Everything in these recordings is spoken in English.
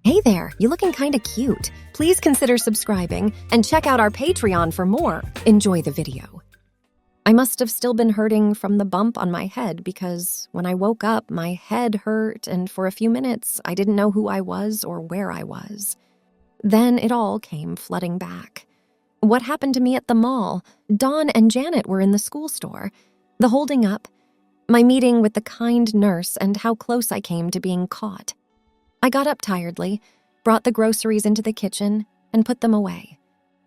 Hey there, you looking kinda cute. Please consider subscribing and check out our Patreon for more. Enjoy the video. I must have still been hurting from the bump on my head because when I woke up, my head hurt and for a few minutes, I didn't know who I was or where I was. Then it all came flooding back. What happened to me at the mall? Dawn and Janet were in the school store. The holding up, my meeting with the kind nurse, and how close I came to being caught. I got up tiredly, brought the groceries into the kitchen, and put them away.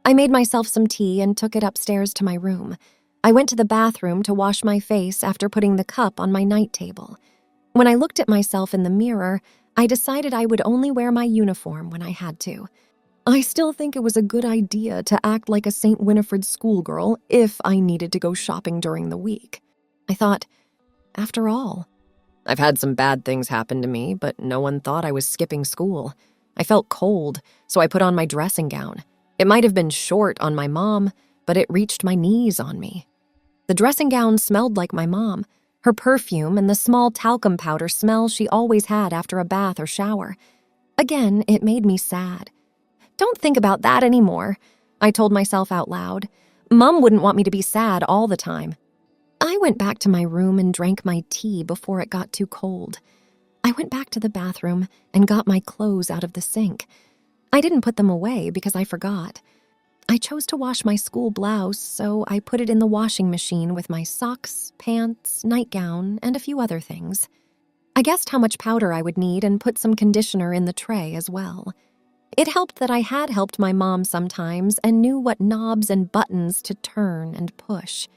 I made myself some tea and took it upstairs to my room. I went to the bathroom to wash my face after putting the cup on my night table. When I looked at myself in the mirror, I decided I would only wear my uniform when I had to. I still think it was a good idea to act like a St. Winifred schoolgirl if I needed to go shopping during the week. I thought, after all, I've had some bad things happen to me, but no one thought I was skipping school. I felt cold, so I put on my dressing gown. It might have been short on my mom, but it reached my knees on me. The dressing gown smelled like my mom, her perfume and the small talcum powder smell she always had after a bath or shower. Again, it made me sad. Don't think about that anymore, I told myself out loud. Mom wouldn't want me to be sad all the time. I went back to my room and drank my tea before it got too cold. I went back to the bathroom and got my clothes out of the sink. I didn't put them away because I forgot. I chose to wash my school blouse, so I put it in the washing machine with my socks, pants, nightgown, and a few other things. I guessed how much powder I would need and put some conditioner in the tray as well. It helped that I had helped my mom sometimes and knew what knobs and buttons to turn and push.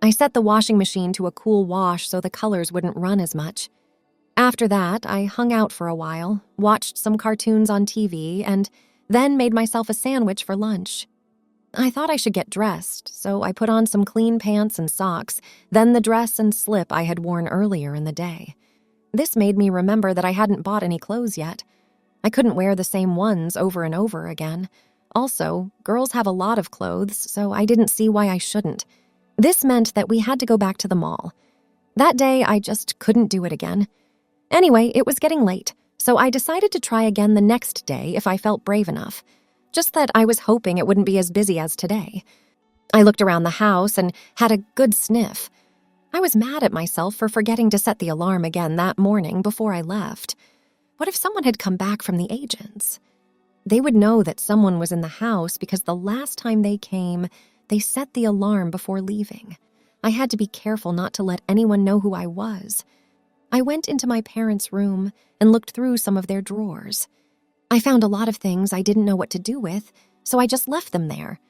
I set the washing machine to a cool wash so the colors wouldn't run as much. After that, I hung out for a while, watched some cartoons on TV, and then made myself a sandwich for lunch. I thought I should get dressed, so I put on some clean pants and socks, then the dress and slip I had worn earlier in the day. This made me remember that I hadn't bought any clothes yet. I couldn't wear the same ones over and over again. Also, girls have a lot of clothes, so I didn't see why I shouldn't. This meant that we had to go back to the mall. That day, I just couldn't do it again. Anyway, it was getting late, so I decided to try again the next day if I felt brave enough. Just that I was hoping it wouldn't be as busy as today. I looked around the house and had a good sniff. I was mad at myself for forgetting to set the alarm again that morning before I left. What if someone had come back from the agents? They would know that someone was in the house because the last time they came, they set the alarm before leaving. I had to be careful not to let anyone know who I was. I went into my parents' room and looked through some of their drawers. I found a lot of things I didn't know what to do with, so I just left them there.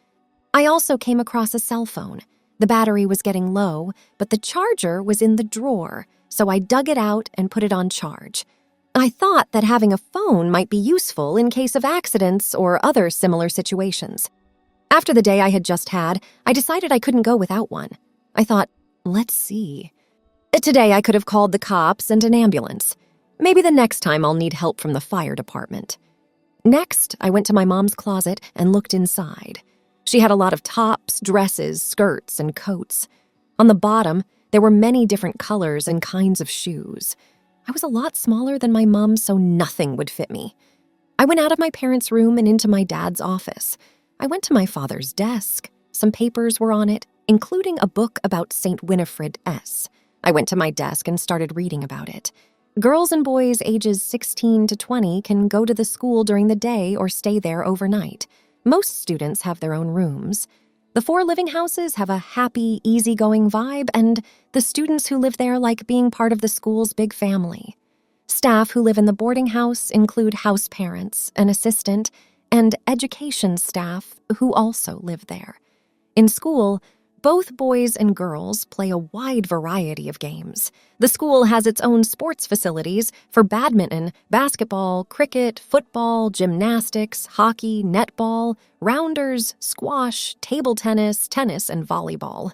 I also came across a cell phone. The battery was getting low, but the charger was in the drawer, so I dug it out and put it on charge. I thought that having a phone might be useful in case of accidents or other similar situations. After the day I had just had, I decided I couldn't go without one. I thought, let's see. Today I could have called the cops and an ambulance. Maybe the next time I'll need help from the fire department. Next, I went to my mom's closet and looked inside. She had a lot of tops, dresses, skirts, and coats. On the bottom, there were many different colors and kinds of shoes. I was a lot smaller than my mom, so nothing would fit me. I went out of my parents' room and into my dad's office. I went to my father's desk. Some papers were on it, including a book about St. Winifred S. I went to my desk and started reading about it. Girls and boys ages 16 to 20 can go to the school during the day or stay there overnight. Most students have their own rooms. The 4 living houses have a happy, easygoing vibe, and the students who live there like being part of the school's big family. Staff who live in the boarding house include house parents, an assistant, and education staff who also live there. In school, both boys and girls play a wide variety of games. The school has its own sports facilities for badminton, basketball, cricket, football, gymnastics, hockey, netball, rounders, squash, table tennis, tennis, and volleyball.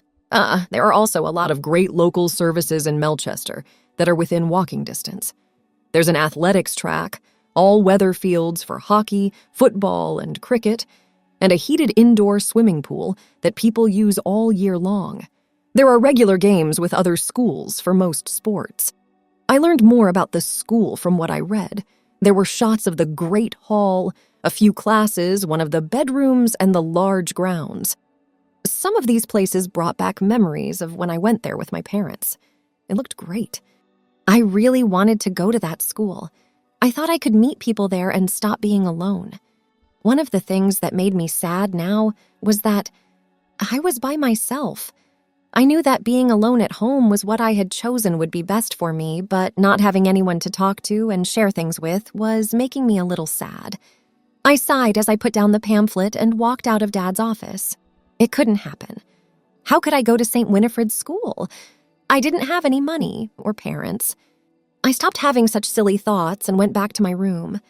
There are also a lot of great local services in Melchester that are within walking distance. There's an athletics track, all-weather fields for hockey, football, and cricket, and a heated indoor swimming pool that people use all year long. There are regular games with other schools for most sports. I learned more about the school from what I read. There were shots of the great hall, a few classes, one of the bedrooms, and the large grounds. Some of these places brought back memories of when I went there with my parents. It looked great. I really wanted to go to that school. I thought I could meet people there and stop being alone. One of the things that made me sad now was that I was by myself. I knew that being alone at home was what I had chosen would be best for me, but not having anyone to talk to and share things with was making me a little sad. I sighed as I put down the pamphlet and walked out of Dad's office. It couldn't happen. How could I go to St. Winifred's school? I didn't have any money or parents. I stopped having such silly thoughts and went back to my room.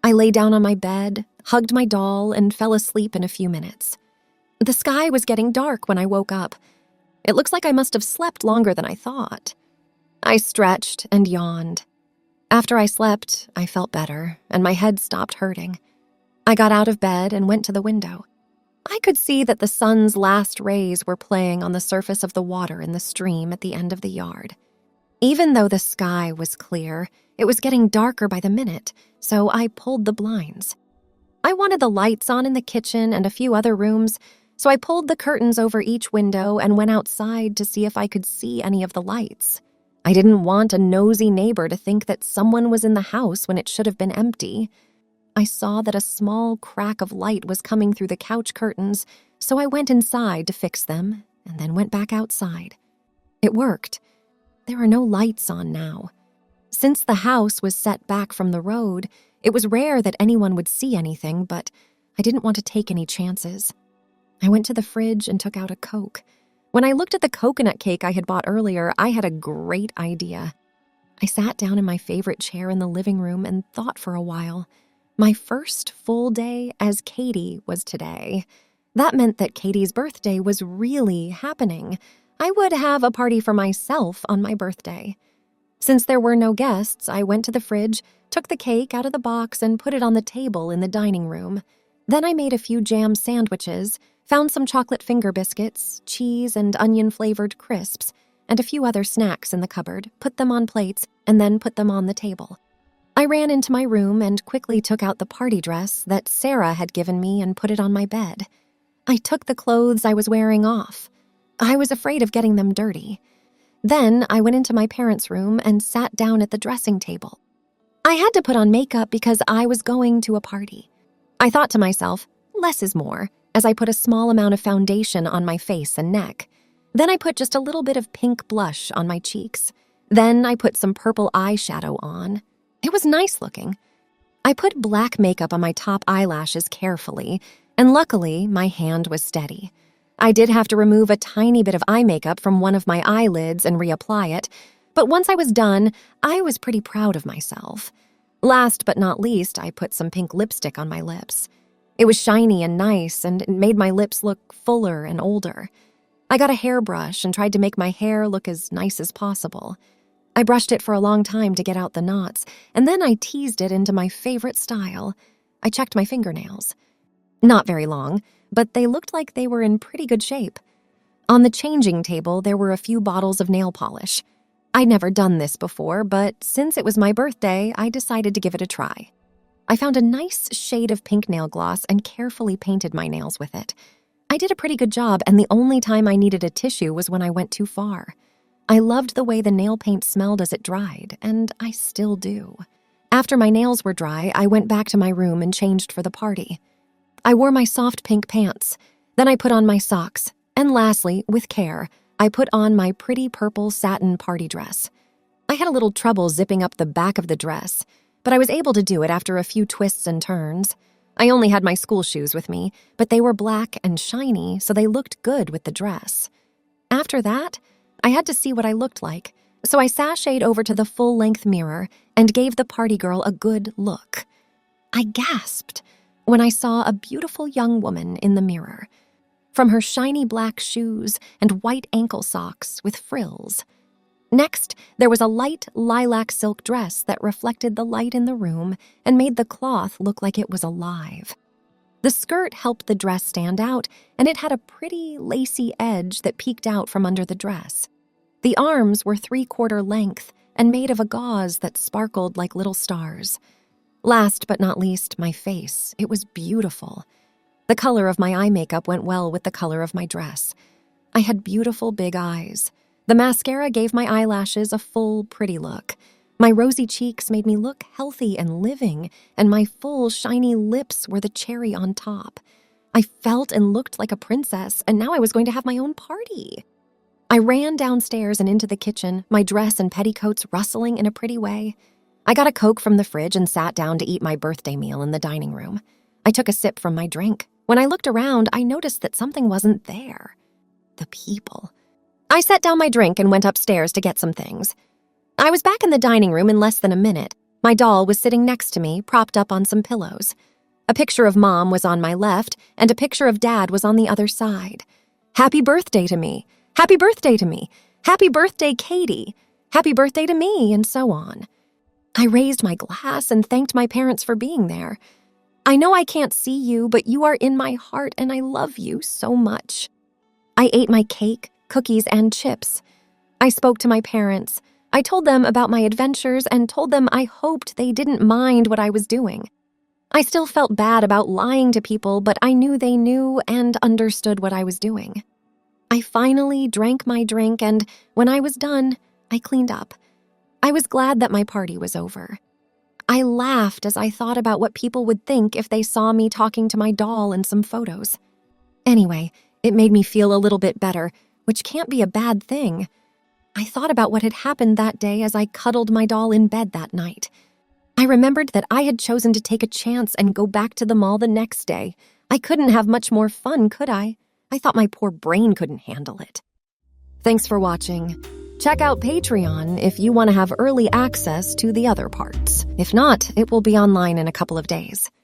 I lay down on my bed, hugged my doll, and fell asleep in a few minutes. The sky was getting dark when I woke up. It looks like I must have slept longer than I thought. I stretched and yawned. After I slept, I felt better, and my head stopped hurting. I got out of bed and went to the window. I could see that the sun's last rays were playing on the surface of the water in the stream at the end of the yard. Even though the sky was clear, it was getting darker by the minute, so I pulled the blinds. I wanted the lights on in the kitchen and a few other rooms, so I pulled the curtains over each window and went outside to see if I could see any of the lights. I didn't want a nosy neighbor to think that someone was in the house when it should have been empty. I saw that a small crack of light was coming through the couch curtains, so I went inside to fix them and then went back outside. It worked. There are no lights on now. Since the house was set back from the road, it was rare that anyone would see anything, but I didn't want to take any chances. I went to the fridge and took out a Coke. When I looked at the coconut cake I had bought earlier, I had a great idea. I sat down in my favorite chair in the living room and thought for a while. My first full day as Katie was today. That meant that Katie's birthday was really happening. I would have a party for myself on my birthday. Since there were no guests, I went to the fridge, took the cake out of the box, and put it on the table in the dining room. Then I made a few jam sandwiches, found some chocolate finger biscuits, cheese and onion-flavored crisps, and a few other snacks in the cupboard, put them on plates, and then put them on the table. I ran into my room and quickly took out the party dress that Sarah had given me and put it on my bed. I took the clothes I was wearing off. I was afraid of getting them dirty. Then I went into my parents' room and sat down at the dressing table. I had to put on makeup because I was going to a party. I thought to myself, less is more, as I put a small amount of foundation on my face and neck. Then I put just a little bit of pink blush on my cheeks. Then I put some purple eyeshadow on. It was nice looking. I put black makeup on my top eyelashes carefully, and luckily my hand was steady. I did have to remove a tiny bit of eye makeup from one of my eyelids and reapply it, but once I was done, I was pretty proud of myself. Last but not least, I put some pink lipstick on my lips. It was shiny and nice, and it made my lips look fuller and older. I got a hairbrush and tried to make my hair look as nice as possible. I brushed it for a long time to get out the knots, and then I teased it into my favorite style. I checked my fingernails. Not very long, but they looked like they were in pretty good shape. On the changing table, there were a few bottles of nail polish. I'd never done this before, but since it was my birthday, I decided to give it a try. I found a nice shade of pink nail gloss and carefully painted my nails with it. I did a pretty good job, and the only time I needed a tissue was when I went too far. I loved the way the nail paint smelled as it dried, and I still do. After my nails were dry, I went back to my room and changed for the party. I wore my soft pink pants. Then I put on my socks. And lastly, with care, I put on my pretty purple satin party dress. I had a little trouble zipping up the back of the dress, but I was able to do it after a few twists and turns. I only had my school shoes with me, but they were black and shiny, so they looked good with the dress. After that, I had to see what I looked like, so I sashayed over to the full-length mirror and gave the party girl a good look. I gasped when I saw a beautiful young woman in the mirror. From her shiny black shoes and white ankle socks with frills. Next, there was a light lilac silk dress that reflected the light in the room and made the cloth look like it was alive. The skirt helped the dress stand out, and it had a pretty, lacy edge that peeked out from under the dress. The arms were 3/4 length and made of a gauze that sparkled like little stars. Last but not least, my face. It was beautiful. The color of my eye makeup went well with the color of my dress. I had beautiful big eyes. The mascara gave my eyelashes a full, pretty look. My rosy cheeks made me look healthy and living, and my full, shiny lips were the cherry on top. I felt and looked like a princess, and now I was going to have my own party. I ran downstairs and into the kitchen, my dress and petticoats rustling in a pretty way. I got a Coke from the fridge and sat down to eat my birthday meal in the dining room. I took a sip from my drink. When I looked around, I noticed that something wasn't there. The people. I set down my drink and went upstairs to get some things. I was back in the dining room in less than a minute. My doll was sitting next to me, propped up on some pillows. A picture of Mom was on my left, and a picture of Dad was on the other side. Happy birthday to me. Happy birthday to me. Happy birthday, Katie. Happy birthday to me, and so on. I raised my glass and thanked my parents for being there. I know I can't see you, but you are in my heart, and I love you so much. I ate my cake, cookies, and chips. I spoke to my parents. I told them about my adventures and told them I hoped they didn't mind what I was doing. I still felt bad about lying to people, but I knew they knew and understood what I was doing. I finally drank my drink, and when I was done, I cleaned up. I was glad that my party was over. I laughed as I thought about what people would think if they saw me talking to my doll in some photos. Anyway, it made me feel a little bit better, which can't be a bad thing. I thought about what had happened that day as I cuddled my doll in bed that night. I remembered that I had chosen to take a chance and go back to the mall the next day. I couldn't have much more fun, could I? I thought my poor brain couldn't handle it. Thanks for watching. Check out Patreon if you want to have early access to the other parts. If not, it will be online in a couple of days.